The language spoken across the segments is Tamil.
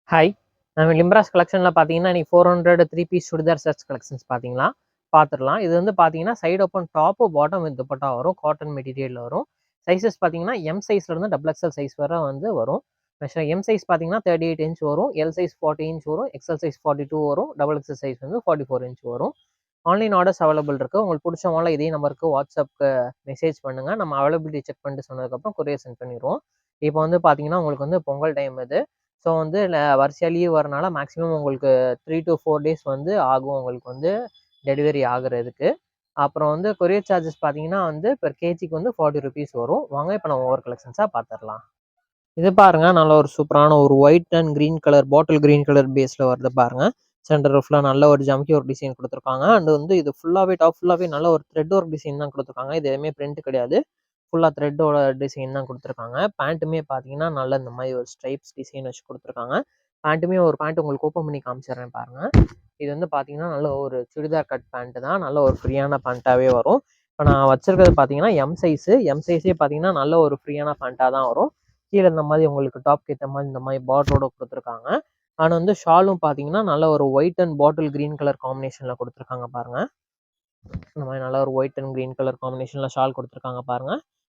ஹாய். நம்ம லிம்ராஸ் கலெக்ஷன்ல பார்த்தீங்கன்னா, இன்னைக்கு 400 3 பீஸ் சுடிதார் செட்ஸ் கலெக்ஷன்ஸ் பார்த்துரலாம். இது வந்து பார்த்தீங்கன்னா, side open top, bottom with dupatta வரும். காட்டன் மெட்டீரியல்ல வரும். சைஸஸ் பார்த்தீங்கன்னா, எம் சைஸ்லேருந்து டபுள் எக்ஸ்எல் சைஸ் வரை வந்து வரும். எம் சைஸ் பார்த்தீங்கன்னா 38 இன்ச் வரும். எல் சைஸ் 40 இன்ச் வரும். எக்ஸ்எல் சைஸ் 42 வரும். டபுள் எக்ஸ்எல் சைஸ் வந்து 44 இன்ச் வரும். ஆன்லைன் ஆர்டர்ஸ் அவைலபிள் இருக்கு. உங்களுக்கு பிடிச்ச மாடல் இதே நம்பருக்கு வாட்ஸ்அப்க்கு மெசேஜ் பண்ணுங்க. நம்ம அவைலபிலிட்டி செக் பண்ணிட்டு சொன்னதுக்கப்புறம் கொரியர் சென்ட் பண்ணிருவோம். இப்போ வந்து பார்த்தீங்கன்னா, உங்களுக்கு வந்து பொங்கல் டைம் இது. ஸோ வந்து வரிசையா லீவ் வரனால மேக்ஸிமம் உங்களுக்கு 3 to 4 டேஸ் வந்து ஆகும் உங்களுக்கு வந்து டெலிவரி ஆகுறதுக்கு. அப்புறம் வந்து கொரியர் சார்ஜஸ் பார்த்தீங்கன்னா வந்து பெர் கேஜிக்கு வந்து ₹40 வரும். வாங்க இப்போ நம்ம ஒவ்வொரு கலெக்ஷன்ஸா பார்த்துரலாம். இது பாருங்க நல்ல ஒரு சூப்பரான ஒரு white and green colour bottle green colour பேஸ்ல வருது பாருங்க. சென்டர் ரஃப்ல நல்ல ஒரு ஜம்கி ஒர்க் டிசைன் குடுத்துருக்காங்க. அண்ட் வந்து இது டாப் ஃபுல்லாவே நல்ல ஒரு த்ரெட் ஒர்க் டிசைன் தான் குடுத்துருக்காங்க. இது எதுவுமே பிரிண்ட் கிடையாது. ஃபுல்லா த்ரெட்டோட டிசைன் தான் குடுத்துருக்காங்க. பேண்ட்டுமே பார்த்தீங்கன்னா, நல்ல இந்த மாரி ஒரு ஸ்ட்ரைப்ஸ் டிசைன் வச்சு குடுத்துருக்காங்க. ஒரு பேண்ட் உங்களுக்கு ஓப்பன் பண்ணி காமிச்சிடுறேன் பாருங்க. இது வந்து பார்த்தீங்கன்னா, நல்ல ஒரு சுடிதார் கட் பேண்ட் தான். நல்ல ஒரு ஃப்ரீயான பேண்ட்டாவே வரும். இப்ப நான் வச்சிருக்கிறது பார்த்தீங்கன்னா, எம் சைஸு. எம் சைஸே பார்த்தீங்கன்னா, நல்ல ஒரு ஃப்ரீயான பேண்ட்டா தான் வரும். கீழ இந்த மாரி உங்களுக்கு டாப்க்கு ஏத்த மாரி இந்த மாரி பார்டரோட குடுத்துருக்காங்க. அண்ட் வந்து ஷாலும் பார்த்தீங்கன்னா, நல்ல ஒரு white and bottle green colour காம்பினேஷன்ல குடுத்துருக்காங்க பாருங்க. இந்த மாரி நல்ல ஒரு ஒயிட் அண்ட் கிரீன் கலர் காம்பினேஷன்ல ஷால் குடுத்துருக்காங்க பாருங்க.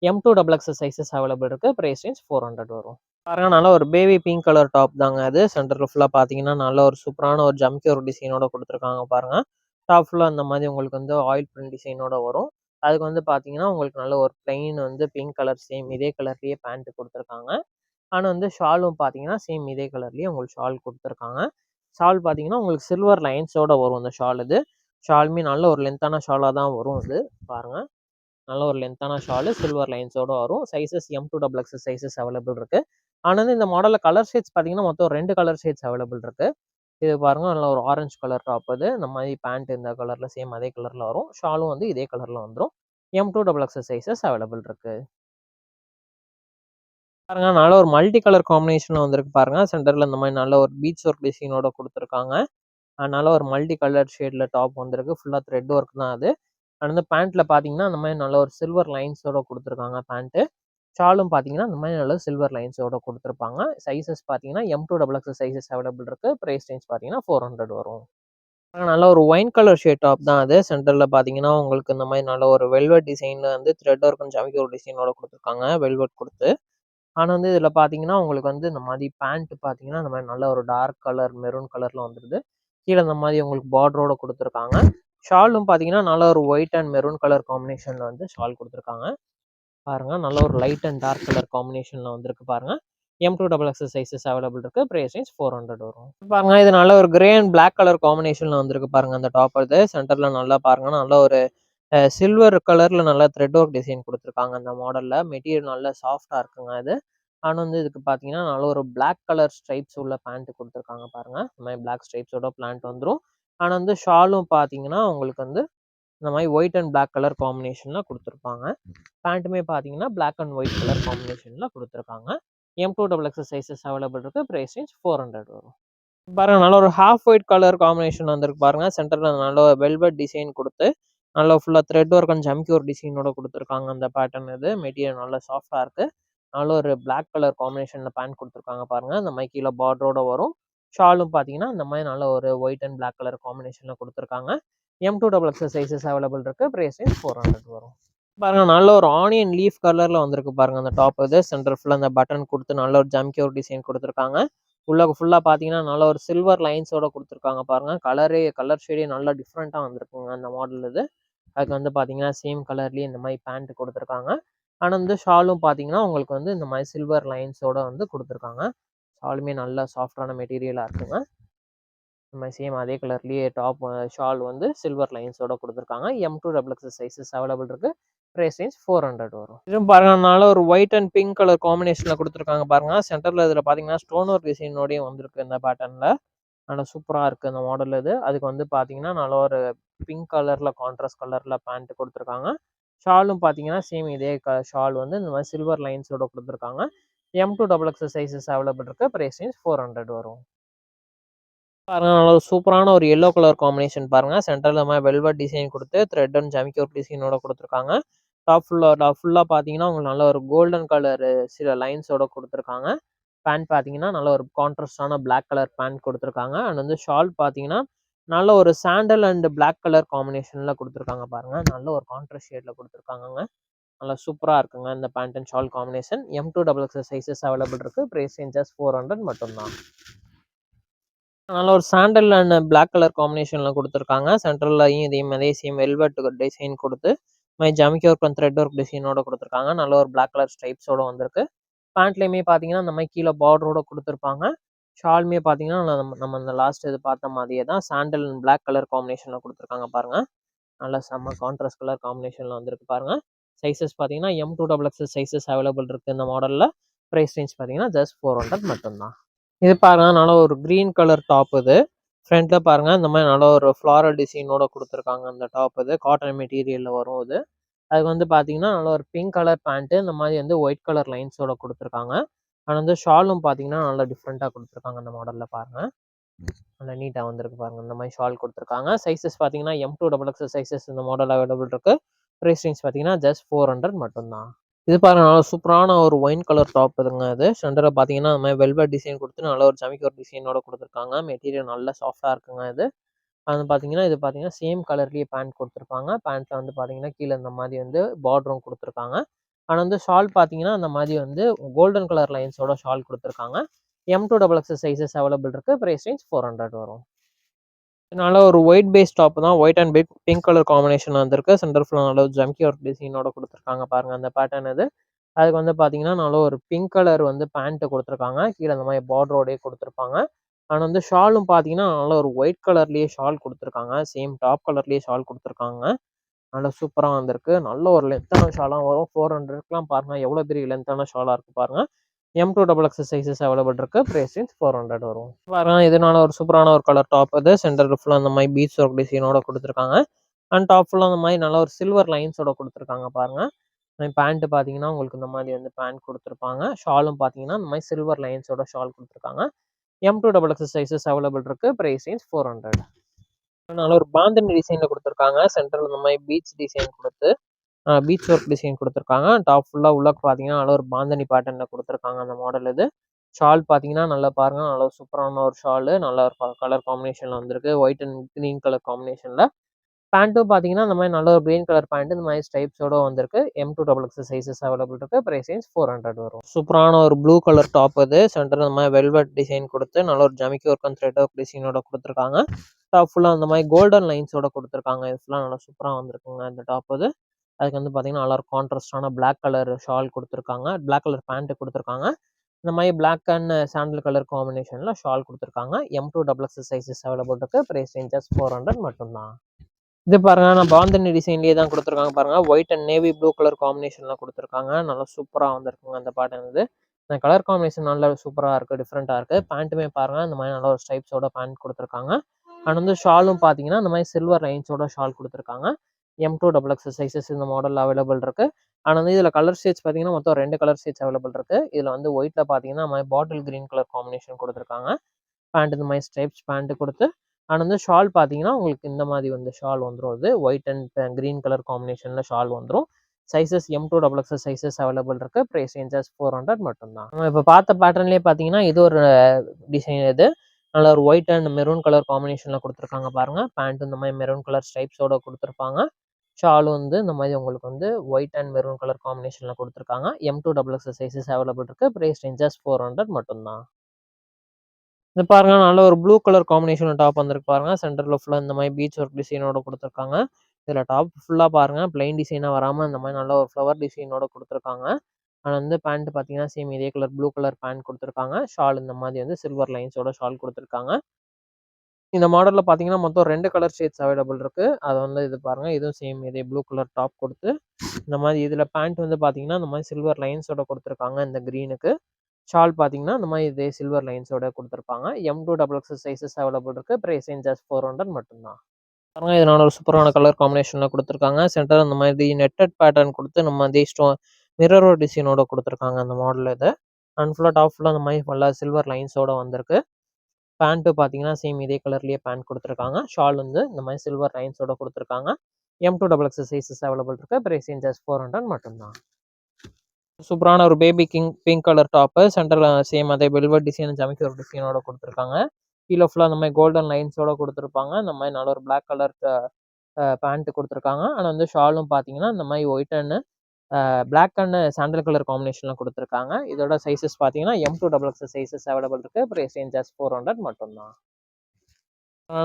M2 double XL sizes available இருக்கு. பிரைஸ் ரேஞ்ச் 400 வரும். பாருங்க நல்ல ஒரு பேபி பிங்க் கலர் டாப் தாங்க அது. சென்டர்ல ஃபுல்லா பார்த்தீங்கன்னா, நல்ல ஒரு சூப்பரான ஒரு ஜம்கி ஒரு டிசைனோட குடுத்துருக்காங்க பாருங்க. டாப் ஃபுல்லா இந்த மாரி உங்களுக்கு வந்து ஆயில் பிரிண்ட் டிசைனோட வரும். அதுக்கு வந்து பார்த்தீங்கன்னா, உங்களுக்கு நல்ல ஒரு பிளெயின் வந்து பிங்க் கலர் சேம் இதே கலர்லயே பேண்ட் குடுத்துருக்காங்க. ஆனா வந்து ஷாலும் பார்த்தீங்கன்னா, சேம் இதே கலர்லயே உங்களுக்கு ஷால் குடுத்துருக்காங்க. ஷால் பார்த்தீங்கன்னா, உங்களுக்கு சில்வர் லைன்ஸோட வரும் இந்த ஷால் இது. ஷாலுமே நல்ல ஒரு லென்த்தான ஷாலா தான் வரும் இது. பாருங்க. நல்ல ஒரு லென்த்தான ஷாலு சில்வர் லைன்ஸோட வரும். Sizes M2 double XL sizes available இருக்கு. ஆனா வந்து இந்த மாடல்ல கலர் ஷேட்ஸ் பார்த்தீங்கன்னா, மொத்தம் 2 கலர் ஷேட்ஸ் அவைலபிள் இருக்கு. இது பாருங்க நல்ல ஒரு ஆரஞ்சு கலர் டாப் இது. இந்த மாரி பேண்ட் இந்த கலர்ல சேம் அதே கலர்ல வரும். ஷாலும் வந்து இதே கலர்ல வந்துரும். M2 double XL sizes available இருக்கு. பாருங்க நல்ல ஒரு மல்டி கலர் காம்பினேஷன்ல வந்திருக்கு பாருங்க. சென்டர்ல இந்த மாரி நல்ல ஒரு பீட்ஸ் ஒர்க் டிசைனோட குடுத்துருக்காங்க. அதனால ஒரு மல்டி கலர் ஷேட்ல டாப் வந்திருக்கு. ஃபுல்லா த்ரெட் ஒர்க் தான் அது. அண்ட் வந்து பேண்ட்ல பார்த்தீங்கன்னா, அந்த மாரி நல்ல ஒரு சில்வர் லைன்ஸோட குடுத்துருக்காங்க பேண்ட்டு. ஷாலும் பார்த்தீங்கன்னா, இந்த மாரி நல்ல சில்வர் லைன்ஸோட குடுத்துருப்பாங்க. சைஸஸ் பார்த்தீங்கன்னா, M2 double XL sizes available இருக்கு. பிரைஸ் ரேஞ்ச் பார்த்தீங்கன்னா 400 வரும். நல்ல ஒரு ஒயின் கலர் ஷேட் டாப் தான் அது. சென்டர்ல பார்த்தீங்கன்னா, உங்களுக்கு இந்த மாரி நல்ல ஒரு வெல்வெட் டிசைன்ல வந்து த்ரெட் ஒர்க் ஜமிக்கி ஒரு டிசைனோட குடுத்துருக்காங்க. வெல்வெட் குடுத்து. ஆனா வந்து இதில பார்த்தீங்கன்னா, உங்களுக்கு வந்து இந்த மாரி பேண்ட் பார்த்தீங்கன்னா, இந்த மாரி நல்ல ஒரு டார்க் கலர் மெரூன் கலர்ல வந்துருது. கீழ இந்த மாரி உங்களுக்கு பார்டரோட குடுத்துருக்காங்க. ஷாலும் பார்த்தீங்கன்னா, நல்ல ஒரு ஒயிட் அண்ட் மெரூன் கலர் காம்பினேஷன்ல வந்து ஷால் குடுத்துருக்காங்க. பாருங்க, நல்ல ஒரு லைட் அண்ட் டார்க் கலர் காம்பினேஷன்ல வந்திருக்கு பாருங்க. M2 double XL sizes available இருக்கு. பிரைஸ் ரேஞ்ச் 400 வரும். பாருங்க, இது நல்ல ஒரு கிரே அண்ட் பிளாக் கலர் காம்பினேஷன்ல வந்திருக்கு பாருங்க அந்த டாப் இது. சென்டர்ல நல்லா பாருங்க, நல்ல ஒரு சில்வர் கலர்ல நல்லா த்ரெட் ஒர்க் டிசைன் குடுத்துருக்காங்க அந்த மாடல்ல. மெட்டீரியல் நல்லா சாஃப்ட்டா இருக்குங்க இது. ஆனா வந்து இதுக்கு பார்த்தீங்கன்னா, நல்ல ஒரு பிளாக் கலர் ஸ்ட்ரைப்ஸ் உள்ள பேண்ட் குடுத்துருக்காங்க பாருங்க. இந்த மாரி பிளாக் ஸ்ட்ரைப்ஸோட பேண்ட் வந்துரும். ஆனா வந்து ஷாலும் பார்த்தீங்கன்னா, உங்களுக்கு வந்து இந்த மாரி ஒயிட் அண்ட் பிளாக் கலர் காம்பினேஷன்ல குடுத்துருப்பாங்க. பேண்ட்டுமே பார்த்தீங்கன்னா, பிளாக் அண்ட் ஒயிட் கலர் காம்பினேஷன்ல குடுத்துருக்காங்க. M2 double XL sizes available இருக்கு. பிரைஸ் ரேஞ்ச் 400 வரும். பாருங்க நல்ல ஒரு ஹாஃப் ஒயிட் கலர் காம்பினேஷன் வந்திருக்கு பாருங்க. சென்டர்ல நல்ல வெல்வெட் டிசைன் குடுத்து, நல்லா ஃபுல்லா த்ரெட் ஒர்க் அண்ட் ஜம்கி ஒர்க் டிசைனோட குடுத்துருக்காங்க அந்த பேட்டர்ன் இது. மெட்டீரியல் நல்லா சாஃப்ட்டா இருக்கு. நல்ல ஒரு பிளாக் கலர் காம்பினேஷன்ல பேண்ட் குடுத்துருக்காங்க பாருங்க. இந்த மாரி கீழ பார்டரோட வரும். ஷாலும் பார்த்தீங்கன்னா, இந்த மாரி நல்ல ஒரு ஒயிட் அண்ட் பிளாக் கலர் காம்பினேஷன்ல குடுத்துருக்காங்க. M2 double XL sizes available இருக்கு. பிரைஸ் ரேஞ்ச் 400 வரும். பாருங்க நல்ல ஒரு ஆனியன் லீஃப் கலர்ல வந்திருக்கு பாருங்க அந்த டாப் இது. சென்டர் ஃபுல்லா அந்த பட்டன் குடுத்து நல்ல ஒரு ஜம்கி ஒரு டிசைன் குடுத்துருக்காங்க. உள்ள ஃபுல்லா பார்த்தீங்கன்னா, நல்ல ஒரு சில்வர் லைன்ஸோட குடுத்துருக்காங்க பாருங்க. கலர் ஷேடே நல்லா டிஃப்ரெண்ட்டா வந்திருக்குங்க அந்த மாடல் இது. அதுக்கு வந்து பார்த்தீங்கன்னா, சேம் கலர்லயே இந்த மாரி பேண்ட் குடுத்துருக்காங்க. ஆனா வந்து ஷாலும் பார்த்தீங்கன்னா, உங்களுக்கு வந்து இந்த மாரி சில்வர் லைன்ஸோட வந்து குடுத்துருக்காங்க. ஷாலுமே நல்லா சாஃப்ட்டான மெட்டீரியலா இருக்குங்க. இந்த மாரி சேம் அதே கலர்லயே ஷால் வந்து சில்வர் லைன்ஸோட குடுத்துருக்காங்க. M2 double XL sizes available இருக்கு. பிரைஸ் ரேஞ்ச் 400 வரும். இதுவும் பாருங்க நல்ல ஒரு ஒயிட் அண்ட் பிங்க் கலர் காம்பினேஷன்ல குடுத்துருக்காங்க பாருங்க. சென்டர்ல இதுல பார்த்தீங்கன்னா, ஸ்டோன் ஒர்க் டிசைனோடயே வந்திருக்கு இந்த பேட்டர்ன்ல. நல்லா சூப்பரா இருக்கு இந்த மாடல் இது. அதுக்கு வந்து பார்த்தீங்கன்னா, நல்ல ஒரு பிங்க் கலர்ல கான்ட்ராஸ்ட் கலர்ல பேண்ட் குடுத்துருக்காங்க. ஷாலும் பார்த்தீங்கன்னா, சேம் இதே ஷால் வந்து இந்த மாரி சில்வர் லைன்ஸோட குடுத்துருக்காங்க. M2 double XL sizes available இருக்கு. பிரைஸ் ரேஞ்ச் 400 வரும். பாருங்க நல்ல ஒரு சூப்பரான ஒரு எல்லோ கலர் காம்பினேஷன் பாருங்க. சென்டர்ல இந்த மாரி வெல்வெட் டிசைன் குடுத்து த்ரெட் அண்ட் ஜமிக்கி ஒர்க் டிசைனோட குடுத்துருக்காங்க. டாப் ஃபுல்லா பார்த்தீங்கன்னா, உங்களுக்கு நல்ல ஒரு கோல்டன் கலர் சில லைன்ஸோட குடுத்துருக்காங்க. பேண்ட் பார்த்தீங்கன்னா, நல்ல ஒரு கான்ட்ராஸ்டான பிளாக் கலர் பேண்ட் குடுத்துருக்காங்க. அண்ட் வந்து ஷால் பார்த்தீங்கன்னா, நல்ல ஒரு சாண்டல் அண்ட் பிளாக் கலர் காம்பினேஷன்ல குடுத்துருக்காங்க பாருங்க. நல்ல ஒரு கான்ட்ராஸ்ட் ஷேட்ல குடுத்துருக்காங்கங்க. நல்லா சூப்பரா இருக்குங்க இந்த pant and shawl combination. M2XX sizes available இருக்கு. பிரைஸ் ரேஞ்ச் ஜஸ்ட் 400 மட்டும் தான். நல்ல ஒரு சாண்டல் அண்ட் பிளாக் கலர் காம்பினேஷன்ல குடுத்துருக்காங்க. சென்டர்லயும் அதே சேம் வெல்வெட் டிசைன் குடுத்து, ஜமிக்கி ஒர்க் அண்ட் த்ரெட் ஒர்க் டிசைனோட குடுத்துருக்காங்க. நல்ல ஒரு பிளாக் கலர் ஸ்ட்ரைப்ஸோட வந்திருக்கு. பேண்ட்லயுமே பார்த்தீங்கன்னா, இந்த மாரி கீழ பார்டரோட குடுத்துருப்பாங்க. ஷாலுமே பார்த்தீங்கன்னா, நம்ம நம்ம இந்த லாஸ்ட் இது பார்த்த மாரியே தான் சாண்டல் அண்ட் பிளாக் கலர் காம்பினேஷன்ல குடுத்துருக்காங்க பாருங்க. நல்லா செம்ம கான்ட்ராஸ்ட் கலர் காம்பினேஷன்ல வந்திருக்கு பாருங்க. சைஸஸ் பார்த்தீங்கன்னா, M2XX சைஸஸ் அவைலபிள் இருக்கு இந்த மாடல்ல. பிரைஸ் ரேஞ்ச் பார்த்தீங்கன்னா, ஜஸ்ட் 400 மட்டும் தான். இது பாருங்க, நல்ல ஒரு கிரீன் கலர் டாப் இது. ஃப்ரண்ட்ல பாருங்க, இந்த மாரி நல்ல ஒரு ஃப்ளாரல் டிசைனோட குடுத்துருக்காங்க அந்த டாப் இது. காட்டன் மெட்டீரியல்ல வரும் இது. அதுக்கு வந்து பார்த்தீங்கன்னா, நல்ல ஒரு பிங்க் கலர் பேண்ட் இந்த மாரி வந்து ஒயிட் கலர் லைன்ஸோட குடுத்துருக்காங்க. அண்ட் வந்து ஷாலும் பார்த்தீங்கன்னா, நல்லா டிஃப்ரெண்ட்டா குடுத்துருக்காங்க அந்த மாடல்ல பாருங்க. நல்லா நீட்டா வந்திருக்கு பாருங்க. இந்த மாரி ஷால் குடுத்துருக்காங்க. சைஸஸ் பார்த்தீங்கன்னா, M2XX சைஸஸ் இந்த மாடல் அவைலபிள் இருக்கு. பிரைஸ் ரேஞ்ச் பார்த்தீங்கன்னா, ஜஸ்ட் 400 மட்டும் தான். இது பாருங்க, நல்லா சூப்பரான ஒரு ஒயின் கலர் டாப் இதுங்க இது. சென்டர்ல பார்த்தீங்கன்னா, அந்த மாரி வெல்வெட் டிசைன் குடுத்து நல்ல ஒரு ஜமிக்கி ஒர்க் டிசைனோட குடுத்துருக்காங்க. மெட்டீரியல் நல்லா சாஃப்ட்டா இருக்குங்க இது. அது பார்த்தீங்கன்னா, இது பார்த்தீங்கன்னா, சேம் கலர்லயே பேண்ட் குடுத்துருப்பாங்க. பேண்ட்ல வந்து பார்த்தீங்கன்னா, கீழ இந்த மாரி வந்து பார்டரும் குடுத்துருக்காங்க. ஆனா வந்து ஷால் பார்த்தீங்கன்னா, அந்த மாரி வந்து கோல்டன் கலர் லைன்ஸோட ஷால் குடுத்துருக்காங்க. M2XX சைஸஸ் அவைலபிள் இருக்கு. பிரைஸ் ரேஞ்ச் 400 வரும். நல்ல ஒரு ஒயிட் பேஸ் டாப் தான். White and pink colour combination வந்திருக்கு. சென்டர் ஃபுல்லா நல்ல ஒரு ஜம்கி ஒர்க் டிசைனோட குடுத்துருக்காங்க பாருங்க அந்த பேட்டர்ன் இது. அதுக்கு வந்து பார்த்தீங்கன்னா, நல்ல ஒரு பிங்க் கலர் வந்து பேண்ட் குடுத்துருக்காங்க. கீழ இந்த மாரி பார்டரோடயே குடுத்துருப்பாங்க. அண்ட் வந்து ஷாலும் பார்த்தீங்கன்னா, நல்ல ஒரு ஒயிட் கலர்லயே ஷால் குடுத்துருக்காங்க. சேம் டாப் கலர்லயே ஷால் குடுத்துருக்காங்க. நல்லா சூப்பரா வந்திருக்கு. நல்ல ஒரு லென்த்தான ஷாலா வரும். 400க்குலாம் பாருங்க எவ்வளோ பெரிய லென்த்தான ஷாலா இருக்கு பாருங்க. M2XX சைஸஸ் அவைலபிள் இருக்கு. பிரைஸ் ரேஞ்ச் 400 வரும். பாருங்க, இதனால ஒரு சூப்பரான ஒரு கலர் டாப் இது. சென்டர் ஃபுல்லா அந்த மாரி பீட்ஸ் ஒர்க் டிசைனோட குடுத்துருக்காங்க. அண்ட் டாப் ஃபுல்லா அந்த மாரி நல்ல ஒரு சில்வர் லைன்ஸோட குடுத்துருக்காங்க பாருங்க. பேண்ட் பார்த்தீங்கன்னா, உங்களுக்கு இந்த மாரி வந்து பேண்ட் குடுத்துருப்பாங்க. ஷாலும் பார்த்தீங்கன்னா, இந்த மாரி சில்வர் லைன்ஸோட ஷால் குடுத்துருக்காங்க. M2XX சைஸஸ் அவைலபிள் இருக்கு. Price range 400. நல்ல ஒரு பாந்தனி டிசைன்ல குடுத்துருக்காங்க. சென்டர்ல இந்த மாரி பீட்ஸ் டிசைன் குடுத்து, பீட்ஸ் ஒர்க் டிசைன் குடுத்துருக்காங்க. டாப் ஃபுல்லா உள்ள பார்த்தீங்கன்னா, நல்ல ஒரு பாந்தனி பேட்டர்ன்ல குடுத்துருக்காங்க அந்த மாடல் இது. ஷால் பார்த்தீங்கன்னா, நல்லா பாருங்க. நல்ல சூப்பரான ஒரு ஷாலு. நல்ல ஒரு கலர் காம்பினேஷன்ல வந்திருக்கு. ஒயிட் அண்ட் கிரீன் கலர் காம்பினேஷன்ல. பேண்ட்டும் பார்த்தீங்கன்னா, இந்த மாரி நல்ல ஒரு கிரீன் கலர் பேண்ட் இந்த மாரி ஸ்ட்ரைப்ஸோட வந்திருக்கு. M2XX சைஸஸ் அவைலபிள் இருக்கு. பிரைஸ் ரேஞ்ச் 400 வரும். சூப்பரான ஒரு ப்ளூ கலர் டாப் இது. சென்டர்ல இந்த மாரி வெல்வெட் டிசைன் குடுத்து, நல்ல ஒரு ஜமிக்கி ஒர்க் அண்ட் த்ரெட் ஒர்க் டிசைனோட குடுத்துருக்காங்க. டாப் ஃபுல்லா அந்த மாரி கோல்டன் லைன்ஸோட குடுத்துருக்காங்க. இது ஃபுல்லா நல்லா சூப்பரா வந்திருக்குங்க இந்த டாப் இது. அதுக்கு வந்து பார்த்தீங்கன்னா, நல்லா ஒரு கான்ட்ராஸ்டான பிளாக் கலர் ஷால் குடுத்துருக்காங்க. பிளாக் கலர் பேண்ட் குடுத்துருக்காங்க. இந்த மாரி பிளாக் அண்ட் சாண்டல் கலர் காம்பினேஷன்ல ஷால் குடுத்துருக்காங்க. M2XX சைஸஸ் அவைலபிள் இருக்கு. பிரைஸ் ரேஞ்ச் ஜஸ்ட் 400 மட்டும் தான். இது பாருங்க, நான் பாந்தனி டிசைன்லயே தான் குடுத்துருக்காங்க பாருங்க. White and navy blue colour காம்பினேஷன்ல குடுத்துருக்காங்க. நல்லா சூப்பரா வந்திருக்குங்க அந்த பேட்டர்ன் இது. இந்த கலர் காம்பினேஷன் நல்லா சூப்பரா இருக்கு. டிஃப்ரெண்ட்டா இருக்கு. பேண்ட்டுமே பாருங்க, இந்த மாரி நல்ல ஒரு ஸ்ட்ரைப்ஸோட பேண்ட் குடுத்துருக்காங்க. அண்ட் வந்து ஷாலும் பார்த்தீங்கன்னா, இந்த மாரி சில்வர் லைன்ஸோட ஷால் குடுத்துருக்காங்க. M2XX சைஸஸ் இந்த மாடல்ல அவைலபிள் இருக்கு. அண்ட் வந்து இதுல கலர் ஷேட்ஸ் பார்த்தீங்கன்னா, மொத்தம் 2 கலர் ஷேட்ஸ் அவைலபிள் இருக்கு. இதுல வந்து ஒயிட்ல பார்த்தீங்கன்னா, இந்த மாரி பாட்டில் கிரீன் கலர் காம்பினேஷன் குடுத்துருக்காங்க. பேண்ட் இந்த மாரி ஸ்ட்ரைப்ஸ் பேண்ட் குடுத்து, அண்ட் வந்து ஷால் பார்த்தீங்கன்னா, உங்களுக்கு இந்த மாரி வந்து ஷால் வந்துரும் இது. ஒயிட் அண்ட் கிரீன் கலர் காம்பினேஷன்ல ஷால் வந்துரும். சைஸஸ் M2XX சைஸஸ் அவைலபிள் இருக்கு. பிரைஸ் ரேஞ்ச் ஜஸ்ட் 400 மட்டும் தான். நம்ம இப்ப பார்த்த பேட்டர்ன்லயே பார்த்தீங்கன்னா, இது ஒரு டிசைன் இது. நல்ல ஒரு ஒயிட் அண்ட் மெரூன் கலர் காம்பினேஷன்ல குடுத்துருக்காங்க பாருங்க. பேண்ட் இந்த மாரி மெரூன் கலர் ஸ்ட்ரைப்ஸோட குடுத்துருப்பாங்க. ஷாலும் வந்து இந்த மாரி உங்களுக்கு வந்து ஒயிட் அண்ட் மெரூன் கலர் காம்பினேஷன்ல குடுத்துருக்காங்க. M2XX சைஸஸ் அவைலபிள் இருக்கு. பிரைஸ் ரேஞ்ச் ஜஸ்ட் 400 மட்டும் தான். இது பாருங்க, நல்ல ஒரு ப்ளூ கலர் காம்பினேஷன்ல டாப் வந்திருக்கு பாருங்க. சென்டர்ல ஃபுல்லா இந்த மாரி பீட்ஸ் ஒர்க் டிசைனோட குடுத்துருக்காங்க. இதுல டாப் ஃபுல்லா பாருங்க, பிளைன் டிசைனா வராம இந்த மாரி நல்ல ஒரு ஃப்ளவர் டிசைனோட குடுத்துருக்காங்க. அண்ட் வந்து பேண்ட் பார்த்தீங்கன்னா, சேம் இதே கலர் ப்ளூ கலர் பேண்ட் குடுத்துருக்காங்க. ஷால் இந்த மாரி வந்து சில்வர் லைன்ஸோட ஷால் குடுத்துருக்காங்க. இந்த மாடல்ல பார்த்தீங்கன்னா, மொத்தம் 2 கலர் ஷேட்ஸ் அவைலபிள் இருக்கு. அது வந்து இது பாருங்க, இதுவும் சேம் இதே ப்ளூ கலர் டாப் குடுத்து, இந்த மாரி இதுல பேண்ட் வந்து பார்த்தீங்கன்னா, இந்த மாரி சில்வர் லைன்ஸோட குடுத்துருக்காங்க இந்த கிரீனுக்கு. ஷால் பார்த்தீங்கன்னா, இந்த மாரி இதே சில்வர் லைன்ஸோட குடுத்துருப்பாங்க. M2XX சைஸஸ் அவைலபிள் இருக்கு. பிரைஸ் ரேஞ்ச் ஜஸ்ட் 400 மட்டும் தான். பாருங்க, இதனால ஒரு சூப்பரான கலர் காம்பினேஷன்ல குடுத்துருக்காங்க. சென்டர்ல இந்த மாதிரி நெட்டட் பேட்டர்ன் குடுத்து, நம்ம அதே மிரர் டிசைனோட குடுத்துருக்காங்க அந்த மாடல் இது. அண்ட் ஃபுல்லா டாப் ஃபுல்லா அந்த மாரி ஃபுல்லா சில்வர் லைன்ஸோட வந்திருக்கு. பேண்ட் பார்த்தீங்கன்னா, சேம் இதே கலர்லயே பேண்ட் குடுத்துருக்காங்க. ஷால் வந்து இந்த மாரி சில்வர் லைன்ஸோட குடுத்துருக்காங்க. M2XX சைஸஸ் அவைலபிள் இருக்கு. பிரைஸ் ரேஞ்ச் ஜஸ்ட் 400 மட்டும் தான். சூப்பரான ஒரு பேபி பிங்க் கலர் டாப்பு. சென்டர்ல சேம் அதே வெல்வெட் டிசைன் ஜமிக்கி ஒரு டிசைனோட குடுத்துருக்காங்க. கீழ ஃபுல்லா அந்த மாரி கோல்டன் லைன்ஸோட குடுத்துருப்பாங்க. இந்த மாரி நல்ல ஒரு பிளாக் கலர் பேண்ட் குடுத்துருக்காங்க. ஆனா வந்து ஷாலும் பார்த்தீங்கன்னா, இந்த மாரி white and black and sandal colour காம்பினேஷன்ல குடுத்துருக்காங்க. இதோட சைஸஸ் பார்த்தீங்கன்னா, M2 XXL சைஸஸ் அவைலபிள் இருக்கு. பிரைஸ் ரேஞ்ச் ஜஸ்ட் 400 மட்டும் தான்.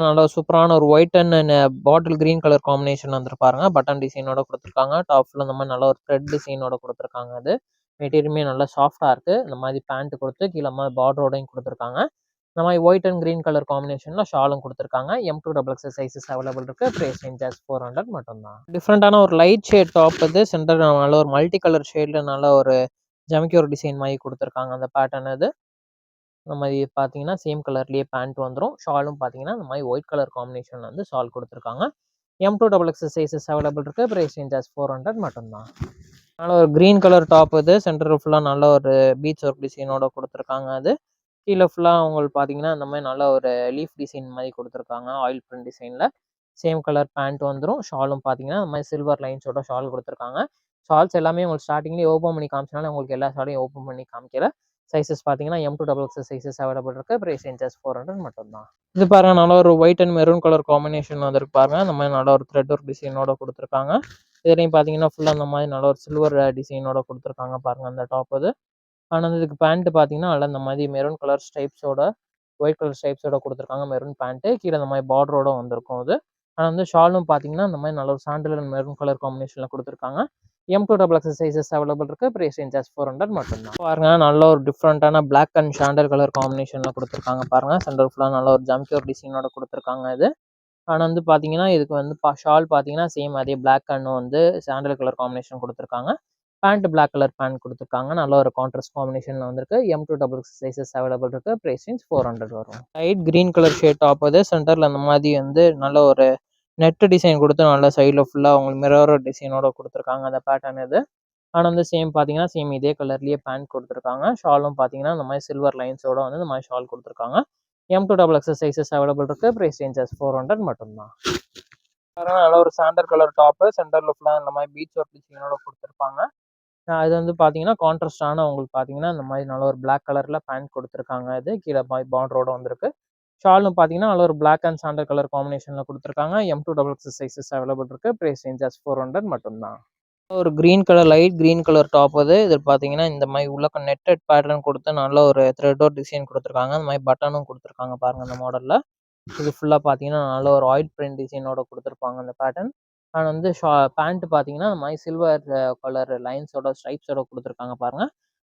நல்லா சூப்பரான ஒரு white and bottle green colour combination வந்துரு பாருங்க. பட்டன் டிசைனோட குடுத்துருக்காங்க. டாப் ஃபுல்லா இந்த மாரி நல்ல ஒரு த்ரெட் டிசைனோட குடுத்துருக்காங்க அது. மெட்டீரியலுமே நல்லா சாஃப்ட்டா இருக்கு. இந்த மாரி பேண்ட் குடுத்து கீழ பார்டரோடையும் குடுத்துருக்காங்க. இந்த மாரி ஒயிட் அண்ட் கிரீன் கலர் காம்பினேஷன்ல ஷாலும் குடுத்துருக்காங்க. M2 XXL சைஸஸ் அவைலபிள் இருக்கு. பிரைஸ் ரேஞ்ச் ஜஸ்ட் 400 மட்டும் தான். டிஃபரண்டான ஒரு லைட் ஷேட் டாப் இது. சென்டர்ல நல்ல ஒரு மல்டி கலர் ஷேட்ல நல்ல ஒரு ஜமிக்கி ஒரு டிசைன் மாரி குடுத்துருக்காங்க அந்த பேட்டர்ன் இது. இந்த மாரி பார்த்தீங்கன்னா, சேம் கலர்லயே பேண்ட் வந்துரும். ஷாலும் பார்த்தீங்கன்னா, இந்த மாரி ஒயிட் கலர் காம்பினேஷன்ல வந்து ஷால் குடுத்துருக்காங்க. M2 XXL சைஸஸ் அவைலபிள் இருக்கு. பிரைஸ் ரேஞ்ச் ஜஸ்ட் 400 மட்டும் தான். நல்ல ஒரு கிரீன் கலர் டாப் இது. சென்டர் ஃபுல்லா நல்ல ஒரு பீச் ஒர்க் டிசைனோட குடுத்துருக்காங்க அது. கீழ ஃபுல்லா உங்களுக்கு பார்த்தீங்கன்னா, இந்த மாரி நல்ல ஒரு லீஃப் டிசைன் மாரி குடுத்துருக்காங்க. ஆயில் பிரிண்ட் டிசைன்ல. சேம் கலர் பேண்ட் வந்துரும். ஷாலும் பார்த்தீங்கன்னா, இந்த மாரி சில்வர் லைன்ஸோட ஷால் குடுத்துருக்காங்க. ஷால்ஸ் எல்லாமே உங்களுக்கு ஸ்டார்ட்டிங்லயே ஓப்பன் பண்ணி காமிச்சனால உங்களுக்கு எல்லா ஷாலையும் ஓப்பன் பண்ணி காமிக்கல. சைஸஸ் பார்த்தீங்கன்னா, M2 XXL சைஸஸ் அவைலபிள் இருக்கு. பிரைஸ் ரேஞ்ச் ஜஸ்ட் 400 மட்டும் தான். இது பாருங்க நல்ல ஒரு white and maroon colour combination வந்திருக்கு பாருங்க. இந்த மாரி நல்ல ஒரு த்ரெட் ஒர்க் டிசைனோட குடுத்துருக்காங்க. இதுலயும் பார்த்தீங்கன்னா, ஃபுல்லா இந்த மாரி நல்ல ஒரு சில்வர் டிசைனோட குடுத்துருக்காங்க பாருங்க அந்த டாப் இது. ஆனா வந்து இதுக்கு பேண்ட் பார்த்தீங்கன்னா, நல்லா இந்த மாரி மெரூன் கலர் ஸ்ட்ரைப்ஸோட, ஒயிட் கலர் ஸ்ட்ரைப்ஸோட குடுத்துருக்காங்க. Maroon pant. கீழ இந்த மாரி பார்டரோட வந்திருக்கும் அது. ஆனா வந்து ஷாலும் பார்த்தீங்கன்னா, இந்த மாரி நல்ல ஒரு சாண்டல் அண்ட் மெரூன் கலர் காம்பினேஷன்ல குடுத்துருக்காங்க. M2 XXL சைஸஸ் அவைலபிள் இருக்கு. பிரைஸ் ரேஞ்ச் ஜஸ்ட் 400 மட்டும் தான். பாருங்க நல்ல ஒரு டிஃபரண்டான பிளாக் அண்ட் சாண்டல் கலர் காம்பினேஷன்ல குடுத்துருக்காங்க பாருங்க. சென்டர் ஃபுல்லா நல்ல ஒரு ஜம்கி ஒரு டிசைனோட குடுத்துருக்காங்க இது. ஆனா வந்து பார்த்தீங்கன்னா, இதுக்கு வந்து ஷால் பார்த்தீங்கன்னா, சேம் அதே பிளாக் அண்ட் வந்து சாண்டல் கலர் காம்பினேஷன் குடுத்துருக்காங்க. பேண்ட் பிளாக் கலர் பேண்ட் குடுத்துருக்காங்க. நல்ல ஒரு கான்ட்ராஸ்ட் காம்பினேஷன்ல வந்திருக்கு. M2 XXL சைஸஸ் அவைலபிள் இருக்கு. பிரைஸ் ரேஞ்ச் 400 வரும். Light green colour shade top அது. சென்டர்ல அந்த மாரி வந்து நல்ல ஒரு நெட் டிசைன் குடுத்து நல்ல சைடுல ஃபுல்லா உங்களுக்கு மிரர் டிசைனோட குடுத்துருக்காங்க அந்த பேட்டர்ன் இது. ஆனா வந்து சேம் பார்த்தீங்கன்னா, சேம் இதே கலர்லயே பேண்ட் குடுத்துருக்காங்க. ஷாலும் பார்த்தீங்கன்னா, இந்த மாரி சில்வர் லைன்ஸோட வந்து இந்த மாரி ஷால் குடுத்துருக்காங்க. M2 XXL சைஸஸ் அவைலபிள் இருக்கு. பிரைஸ் ரேஞ்ச் ஜஸ்ட் 400 மட்டும் தான். பாருங்க நல்ல ஒரு சாண்டல் கலர் டாப்பு. சென்டர்ல ஃபுல்லா இந்த மாரி பீச் ஒர்க் டிசைனோட குடுத்துருப்பாங்க. இது வந்து பார்த்தீங்கன்னா, கான்ட்ராஸ்ட்டான உங்களுக்கு பார்த்தீங்கன்னா, இந்த மாரி நல்ல ஒரு பிளாக் கலர்ல பேண்ட் குடுத்துருக்காங்க இது. கீழ பார்டரோட வந்திருக்கு. ஷாலும் பார்த்தீங்கன்னா, நல்ல ஒரு பிளாக் அண்ட் சாண்டல் கலர் காம்பினேஷன்ல குடுத்துருக்காங்க. M2 XXL சைஸஸ் அவைலபிள் இருக்கு. பிரைஸ் ரேஞ்ச் ஜஸ்ட் 400 மட்டும் தான். ஒரு green colour light green colour top அது. இது பார்த்தீங்கன்னா, இந்த மாரி உள்ளக்க நெட்டட் பேட்டர்ன் குடுத்து நல்ல ஒரு த்ரெட் ஒர்க் டிசைன் குடுத்துருக்காங்க. இந்த மாரி பட்டனும் குடுத்துருக்காங்க பாருங்க இந்த மாடல்ல. இது ஃபுல்லா பார்த்தீங்கன்னா, நல்ல ஒரு ஆயில் பிரிண்ட் டிசைனோட குடுத்துருப்பாங்க அந்த பேட்டர்ன். அண்ட் வந்து பேண்ட் பார்த்தீங்கன்னா, இந்த மாரி சில்வர் கலர் லைன்ஸோட ஸ்ட்ரைப்ஸோட குடுத்துருக்காங்க பாருங்க.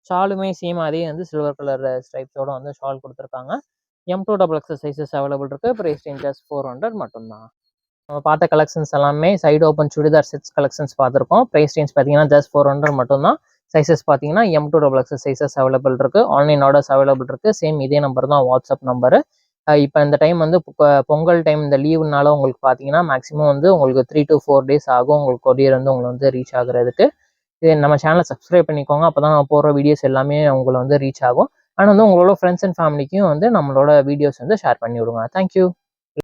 ஷாலுமே சேம் அதே வந்து சில்வர் கலர் ஸ்ட்ரைப்ஸோட வந்து ஷால் குடுத்துருக்காங்க. M2 XXL சைஸஸ் அவைலபிள் இருக்கு. பிரைஸ் ரேஞ்ச் ஜஸ்ட் 400 மட்டும் தான். நம்ம பார்த்த கலெக்ஷன்ஸ் எல்லாமே side open churidar sets collections பார்த்துருக்கோம். பிரைஸ் ரேஞ்ச் பார்த்தீங்கன்னா, ஜஸ்ட் 400 மட்டும் தான். சைஸஸ் பார்த்தீங்கன்னா, M2 XXL சைஸஸ் அவைலபிள் இருக்கு. ஆன்லைன் ஆர்டர்ஸ் அவைலபிள் இருக்கு. சேம் இதே நம்பர் தான் வாட்ஸ்அப் நம்பரு. இப்ப இந்த டைம் வந்து பொங்கல் டைம் இந்த லீவுனால உங்களுக்கு பார்த்தீங்கன்னா, மேக்ஸிமம் வந்து உங்களுக்கு 3 to 4 டேஸ் ஆகும். உங்களுக்கு கொரியர் வந்து உங்களுக்கு வந்து ரீச் ஆகுறதுக்கு. இது நம்ம சேனல சப்ஸ்கிரைப் பண்ணிக்கோங்க. அப்பதான் நம்ம போடுற வீடியோஸ் எல்லாமே உங்கள வந்து ரீச் ஆகும். அண்ட் வந்து உங்களோட ஃப்ரெண்ட்ஸ் அண்ட் ஃபேமிலிக்கும் வந்து நம்மளோட வீடியோஸ் வந்து ஷேர் பண்ணி விடுங்க. Thank you.